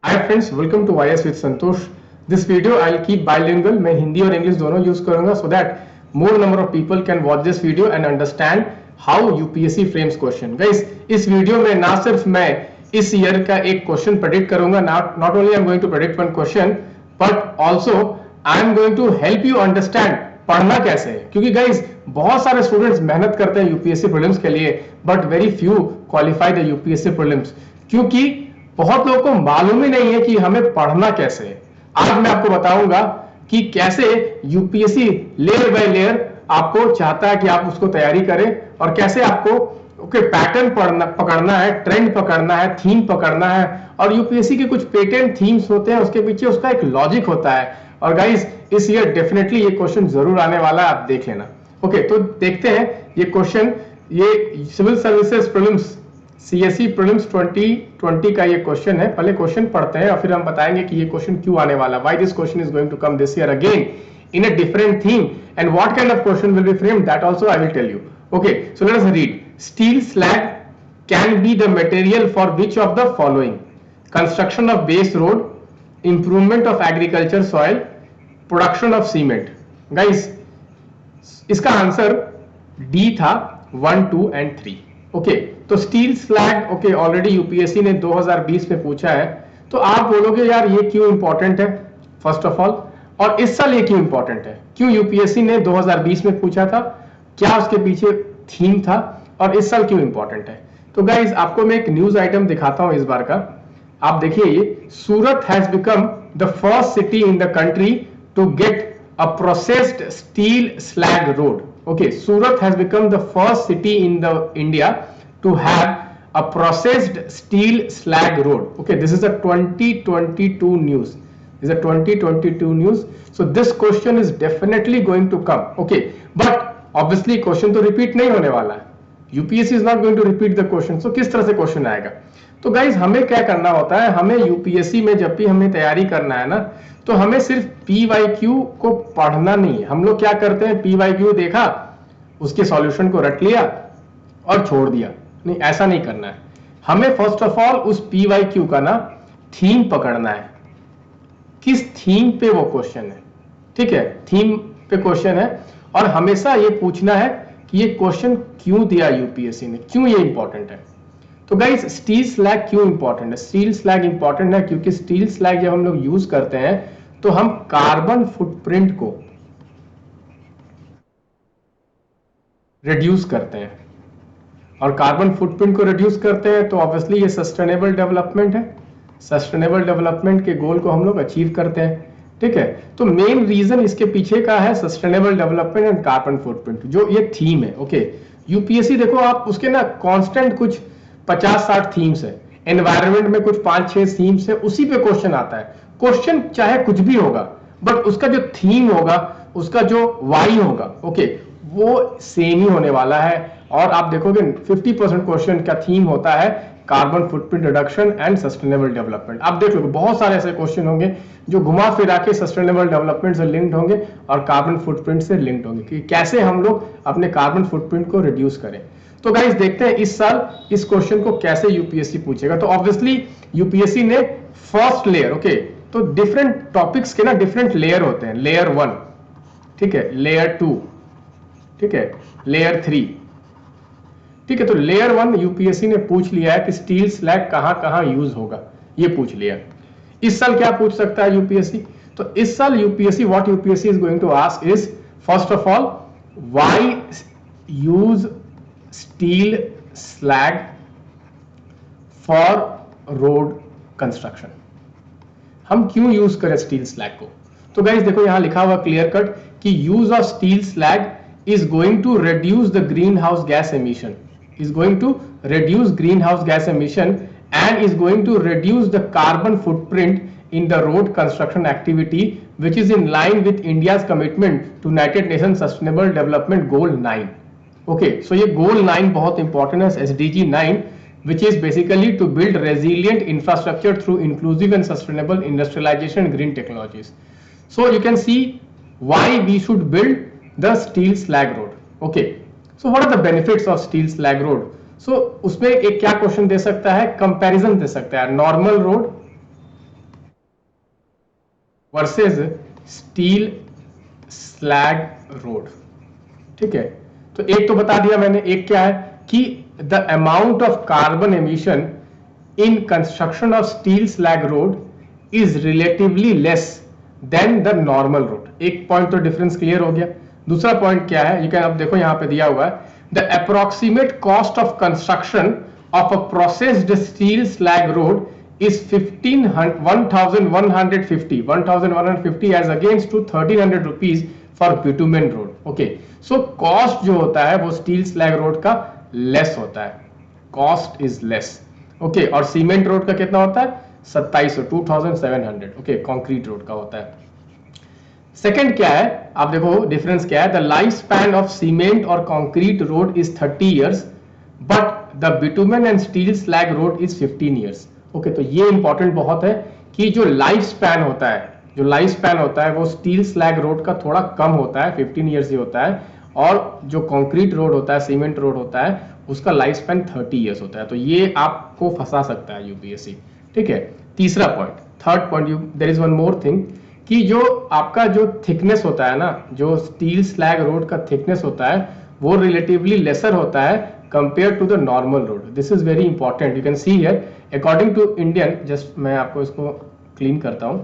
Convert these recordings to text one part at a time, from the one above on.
Hi friends, welcome to YS with Santosh. This video I will keep bilingual. मैं हिंदी और English दोनों use करूंगा so that more number of people can watch this video and understand how UPSC frames question. Guys, इस video में ना सिर्फ मैं इस ईयर का एक क्वेश्चन प्रेडिक्ट करूंगा, not only I am going to predict one question but also I am going to help you understand पढ़ना कैसे है। क्योंकि गाइज बहुत सारे स्टूडेंट्स मेहनत करते हैं यूपीएससी प्रीलिम्स के लिए but very few qualify the UPSC prelims, क्योंकि बहुत लोगों को मालूम ही नहीं है कि हमें पढ़ना कैसे है। आज मैं आपको बताऊंगा कि कैसे यूपीएससी लेयर बाय लेयर आपको चाहता है कि आप उसको तैयारी करें और कैसे आपको पैटर्न पकड़ना है, ट्रेंड पकड़ना है, थीम पकड़ना है। और यूपीएससी के कुछ पेटेंट थीम्स होते हैं, उसके पीछे उसका एक लॉजिक होता है। और गाइस, इस ईयर डेफिनेटली ये क्वेश्चन जरूर आने वाला है, आप देख लेना। ओके, तो देखते हैं ये क्वेश्चन। ये civil services prelims CSE prelims 2020 का ये क्वेश्चन है। पहले क्वेश्चन पढ़ते हैं और फिर हम बताएंगे कि ये क्वेश्चन क्यों आने वाला, why this question is going to come this year again in a different theme, and what kind of question will be framed, that also I will tell you. Okay, so let us read. Steel slag can be the material for which of the following: construction of base road, improvement of agriculture soil, production of cement. Guys, इसका answer D था 1, 2 and 3। Okay, तो steel slag okay already UPSC ने 2020 में पूछा है। तो आप बोलोगे यार ये क्यों इंपॉर्टेंट है फर्स्ट ऑफ ऑल, और इस साल ये क्यों इंपॉर्टेंट है, क्यों यूपीएससी ने 2020 में पूछा था, क्या उसके पीछे थीम था, और इस साल क्यों इंपॉर्टेंट है। तो गाइज आपको मैं एक न्यूज आइटम दिखाता हूं इस बार का। आप देखिए, ये Surat has become the first city in the country to get a processed steel slag road. Okay, Surat has become the first city in the India to have a processed steel slag road. Okay, this is a 2022 news. This is a 2022 news. So this question is definitely going to come. Okay, but obviously question तो repeat नहीं होने वाला है। UPSC is not going to repeat the question. So किस तरह से question आएगा? तो गाइज हमें क्या करना होता है, हमें यूपीएससी में जब भी हमें तैयारी करना है ना, तो हमें सिर्फ पीवाईक्यू को पढ़ना नहीं है। हम लोग क्या करते हैं, पीवाईक्यू देखा, उसके सॉल्यूशन को रट लिया और छोड़ दिया। नहीं, ऐसा नहीं करना है। हमें फर्स्ट ऑफ ऑल उस पीवाईक्यू का ना थीम पकड़ना है, किस थीम पे वो क्वेश्चन है। ठीक है, थीम पे क्वेश्चन है और हमेशा ये पूछना है कि ये क्वेश्चन क्यों दिया यूपीएससी ने, क्यों ये इंपॉर्टेंट है। तो गाइस, स्टील स्लैग क्यों इंपॉर्टेंट है? स्टील स्लैग इंपॉर्टेंट है क्योंकि स्टील स्लैग जब हम लोग यूज करते हैं तो हम कार्बन फुटप्रिंट को रिड्यूस करते हैं, और कार्बन फुटप्रिंट को रिड्यूस करते हैं तो ऑब्वियसली ये सस्टेनेबल डेवलपमेंट है। सस्टेनेबल डेवलपमेंट के गोल को हम लोग अचीव करते हैं। ठीक है, तो मेन रीजन इसके पीछे का है sustainable development and carbon footprint, जो ये थीम है। ओके, यूपीएससी देखो आप उसके ना कांस्टेंट कुछ 50-60 थीम्स है, एनवायरनमेंट में कुछ 5-6 थीम्स है, उसी पे क्वेश्चन आता है। क्वेश्चन चाहे कुछ भी होगा बट उसका जो थीम होगा, उसका जो वाई होगा, ओके, वो सेम ही होने वाला है। और आप देखोगे 50% क्वेश्चन का थीम होता है carbon footprint reduction and sustainable development. आप देख लो बहुत सारे ऐसे क्वेश्चन होंगे जो घुमा फिरा के सस्टेनेबल डेवलपमेंट से लिंक्ड होंगे और कार्बन फुटप्रिंट से लिंक्ड होंगे कि कैसे हम लोग अपने कार्बन फुटप्रिंट को रिड्यूस करें। तो गाइस देखते हैं इस साल इस क्वेश्चन को कैसे यूपीएससी पूछेगा। तो ऑब्वियसली यूपीएससी ने फर्स्ट लेयर, ओके, तो डिफरेंट टॉपिक्स के ना डिफरेंट लेयर होते हैं। लेयर 1, ठीक है, लेयर 2, ठीक है, लेयर 3, ठीक है। तो लेयर 1 यूपीएससी ने पूछ लिया है कि स्टील स्लैग कहां कहां यूज होगा, ये पूछ लिया। इस साल क्या पूछ सकता है यूपीएससी? तो इस साल UPSC, what UPSC is going to ask is first of all, why use steel slag for road construction. हम क्यों यूज करें स्टील स्लैग को? तो गाइस देखो यहां लिखा हुआ क्लियर कट कि use of steel slag is going to reduce the greenhouse gas emission, is going to reduce greenhouse gas emission and is going to reduce the carbon footprint in the road construction activity, which is in line with India's commitment to United Nations Sustainable Development Goal 9. Okay, so ये goal 9 बहुत important है, SDG 9, which is basically to build resilient infrastructure through inclusive and sustainable industrialization and green technologies. So you can see why we should build the steel slag road. Okay, so what are the benefits of steel slag road? So उसमें एक क्या question दे सकता है, comparison दे सकता है, normal road versus steel slag road. ठीक है, तो एक तो बता दिया मैंने, एक क्या है कि the amount of carbon emission in construction of steel slag road is relatively less than the normal road. एक पॉइंट तो डिफरेंस क्लियर हो गया। दूसरा पॉइंट क्या है, ये क्या आप देखो यहां पे दिया हुआ है, the approximate cost of construction of a processed steel slag road is 1150 as against to 1300 rupees for bitumen road. Okay, so cost जो होता है वो steel slag road का less होता है, cost is less. Okay, और सीमेंट रोड का कितना होता है 2700 okay, कंक्रीट रोड का होता है। सेकंड क्या है, आप देखो डिफरेंस क्या है, the life span of cement और concrete road is 30 years but the bitumen and steel slag road is 15 years. Okay, तो ये इंपॉर्टेंट बहुत है कि जो लाइफ स्पैन होता है, जो लाइफ स्पैन होता है वो स्टील स्लैग रोड का थोड़ा कम होता है, 15 years ही होता है, और जो कंक्रीट रोड होता है, सीमेंट रोड होता है, उसका लाइफ स्पैन 30 years होता है। तो ये आपको फंसा सकता है यूपीएससी। ठीक है, तीसरा point, third point, there is one more thing कि जो आपका जो थिकनेस होता है ना, जो स्टील स्लैग रोड का थिकनेस होता है वो रिलेटिवली लेसर होता है compared to the normal road. This is very important. You can see here, according to Indian, just मैं आपको इसको clean करता हूँ.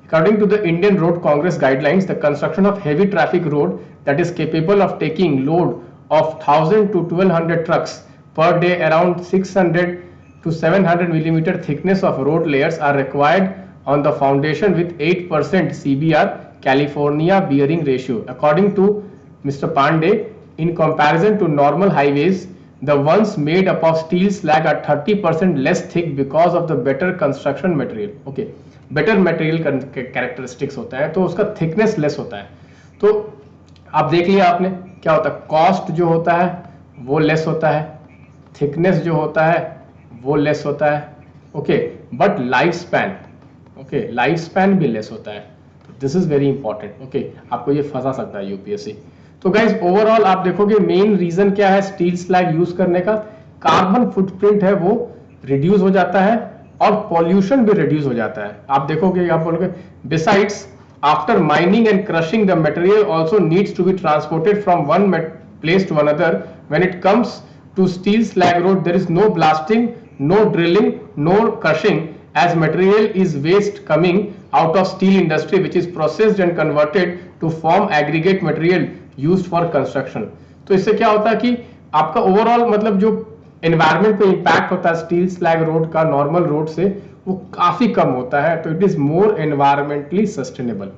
According to the Indian Road Congress guidelines, the construction of heavy traffic road that is capable of taking load of 1000 to 1200 trucks per day, around 600 to 700 millimeter thickness of road layers are required on the foundation with 8% CBR California bearing ratio. According to Mr. Pandey, in comparison to normal highways, the ones made up of steel slag are 30% less thick because of the better construction material. Okay, better material characteristics होता है तो उसका thickness less होता है। तो आप देख लिया आपने क्या होता है, cost जो होता है वो less होता है, thickness जो होता है वो less होता है, okay, but lifespan, okay, lifespan भी less होता है। This is very important. Okay, आपको ये फंसा सकता है यूपीएससी। तो गाइज ओवरऑल आप देखोगे मेन रीजन क्या है स्टील स्लैग यूज करने का, कार्बन फुटप्रिंट है वो रिड्यूस हो जाता है और पॉल्यूशन भी रिड्यूस हो जाता है। आप देखोगे, आप बोलोगे besides after mining and crushing the material also needs to be transported from one place to another. When it comes to steel slag road there is no blasting, no drilling, no crushing, as material is waste coming out of steel industry which is processed and converted to form aggregate material used for construction. तो इससे क्या होता है कि आपका overall मतलब जो environment पे इंपैक्ट होता है स्टील स्लैग रोड का नॉर्मल रोड से वो काफी कम होता है, तो it is more environmentally sustainable.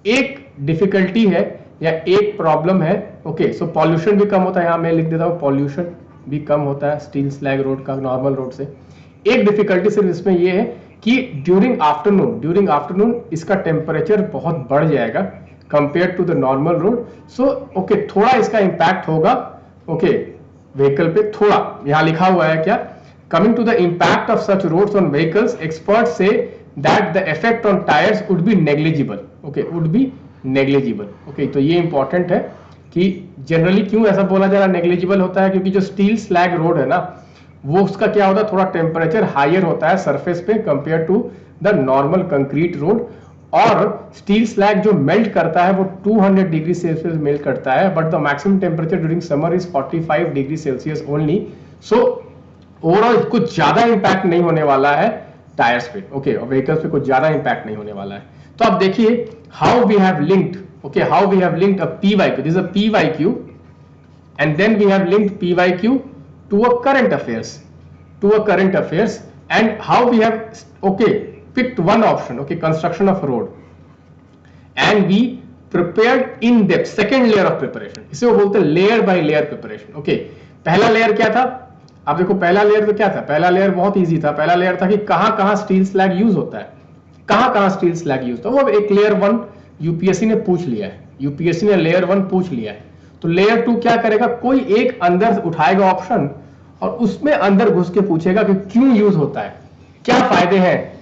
एक डिफिकल्टी है या एक प्रॉब्लम है, ओके, सो पॉल्यूशन भी कम होता है, यहाँ मैं लिख देता हूँ पॉल्यूशन भी कम होता है स्टील स्लैग रोड का नॉर्मल रोड से। एक डिफिकल्टी सिर्फ इसमें ये है कि ड्यूरिंग आफ्टरनून इसका टेम्परेचर बहुत बढ़ जाएगा compare to the normal road. So okay, थोड़ा इसका इंपैक्ट होगा, ओके, व्हीकल पे थोड़ा, यहां लिखा हुआ है क्या, coming to the impact of such roads on vehicles, experts से that the effect on tyres would be negligible. Okay, would be negligible. Okay, तो ये इंपॉर्टेंट है कि जनरली क्यों ऐसा बोला जा रहा है नेग्लिजिबल होता है, क्योंकि जो स्टील स्लैग रोड है ना वो उसका क्या होता है, थोड़ा टेम्परेचर हायर होता है सरफेस पे compare to the normal concrete road, और स्टील स्लैग जो मेल्ट करता है वो 200 डिग्री सेल्सियस मेल्ट करता है, but the maximum temperature during summer is 45 degree Celsius only. So overall कुछ ज्यादा इंपैक्ट नहीं होने वाला है टायर्स पे, ओके, और व्हीकल्स पे कुछ ज्यादा इंपैक्ट नहीं होने वाला है। तो आप देखिए how we have linked, okay, how we have linked a PYQ, this is a PYQ, and then we have linked PYQ to a current affairs, and how we have, okay, picked one option, okay, construction of road, and we prepared in depth second layer of preparation, इसे वो बोलते हैं layer by layer preparation. Okay, पहला layer क्या था, आप देखो पहला लेयर तो क्या था, पहला लेयर बहुत इजी था, पहला लेयर था कि कहां कहां स्टील स्लैग यूज होता है, कहां कहां स्टील स्लैग यूज होता है, वो एक लेयर 1 यूपीएससी ने पूछ लिया है, यूपीएससी ने लेयर 1 पूछ लिया है। तो लेयर 2 क्या करेगा, कोई एक अंदर उठाएगा ऑप्शन और उसमें अंदर घुस के पूछेगा कि क्यों यूज होता है, क्या फायदे हैं,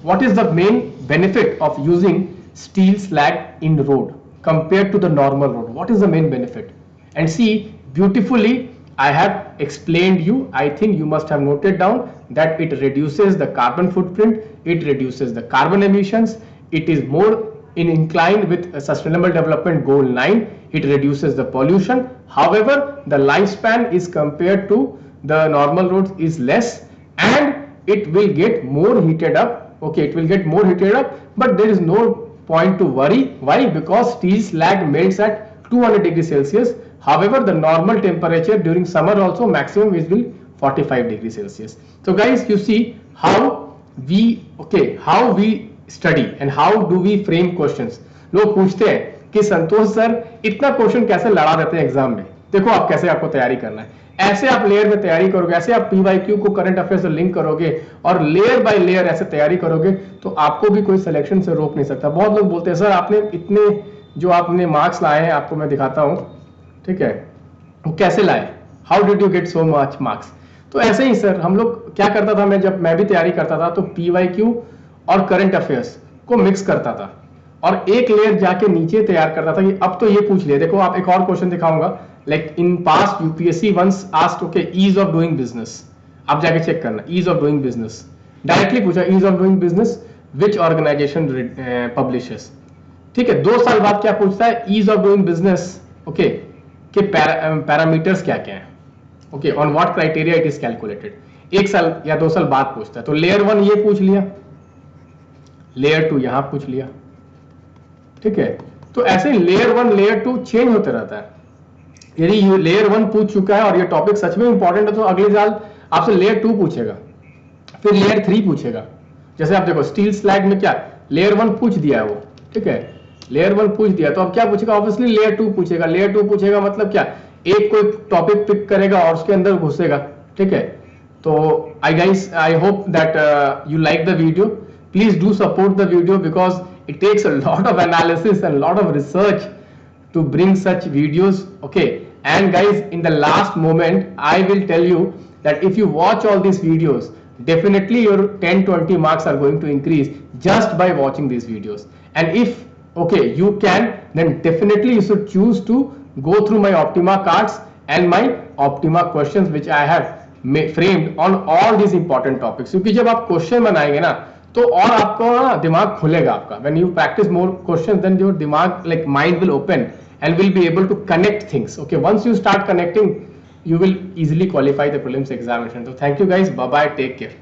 what is the main benefit of using steel slag in road compared to the normal road, what is the main benefit, and see beautifully I have explained you, I think you must have noted down that it reduces the carbon footprint, it reduces the carbon emissions, it is more in inclined with sustainable development goal 9. It reduces the pollution. However, the lifespan is compared to the normal roads is less, and it will get more heated up. Okay, it will get more heated up, but there is no point to worry. Why? Because steel slag melts at 200 degrees Celsius. However, the normal temperature during summer also maximum is will 45 degrees Celsius. So guys, you see how we study and how do we frame questions. लोग पूछते हैं कि संतोष sir इतना question कैसे लड़ा देते हैं exam में, देखो आप कैसे आपको तैयारी करना है, ऐसे आप लेयर में तैयारी करोगे, ऐसे आप पीवाईक्यू को करंट अफेयर से लिंक करोगे और लेयर बाय लेयर ऐसे तैयारी करोगे तो आपको भी कोई सिलेक्शन से रोक नहीं सकता. बहुत लोग बोलते हैं सर आपने इतने जो आपने मार्क्स लाए हैं, आपको मैं दिखाता हूं, ठीक है, वो कैसे लाए, how did you get so much marks. तो ऐसे ही सर हम लोग क्या करता था, जब मैं भी तैयारी करता था तो पीवाईक्यू और करंट अफेयर्स को मिक्स करता था और एक लेयर जाके नीचे तैयार करता था कि अब तो ये पूछ लिया. देखो आप एक और क्वेश्चन दिखाऊंगा, like in past UPSC once asked okay ease of doing business, आप जाके चेक करना ease of doing business, directly पूछा ease of doing business which organisation publishes. ठीक है, 2 साल बाद क्या पूछता है, ease of doing business okay के पैरामीटर्स क्या क्या है, okay on what criteria it is calculated. 1 साल या 2 साल बाद पूछता है. तो लेयर 1 ये पूछ लिया, लेयर 2 यहां पूछ लिया. ठीक है, तो ऐसे लेयर 1 लेयर 2 चेंज होते रहता है. यदि लेयर 1 पूछ चुका है और ये टॉपिक सच में इंपॉर्टेंट है तो अगले साल आपसे लेयर 2 पूछेगा, फिर लेयर 3 पूछेगा. जैसे आप देखो स्टील स्लैग में क्या लेयर 1 पूछ दिया है वो, ठीक है, लेयर 1 पूछ दिया तो अब क्या पूछेगा, ऑब्वियसली लेयर 2 पूछेगा. लेयर 2 पूछेगा मतलब क्या, एक कोई टॉपिक पिक करेगा और उसके अंदर घुसेगा. ठीक है, तो I hope that you like the video. Please do support the video because it takes a lot of analysis and a lot of research to bring such videos. Okay, and guys, in the last moment I will tell you that if you watch all these videos, definitely your 10-20 marks are going to increase just by watching these videos. And if okay you can, then definitely you should choose to go through my Optima cards and my Optima questions which I have framed on all these important topics. क्योंकि जब आप question बनाएंगे ना तो और आपको ना दिमाग खुलेगा आपका. When you practice more questions, then your दिमाग like mind will open and will be able to connect things. Okay, once you start connecting, you will easily qualify the prelims examination. So thank you guys. Bye bye. Take care.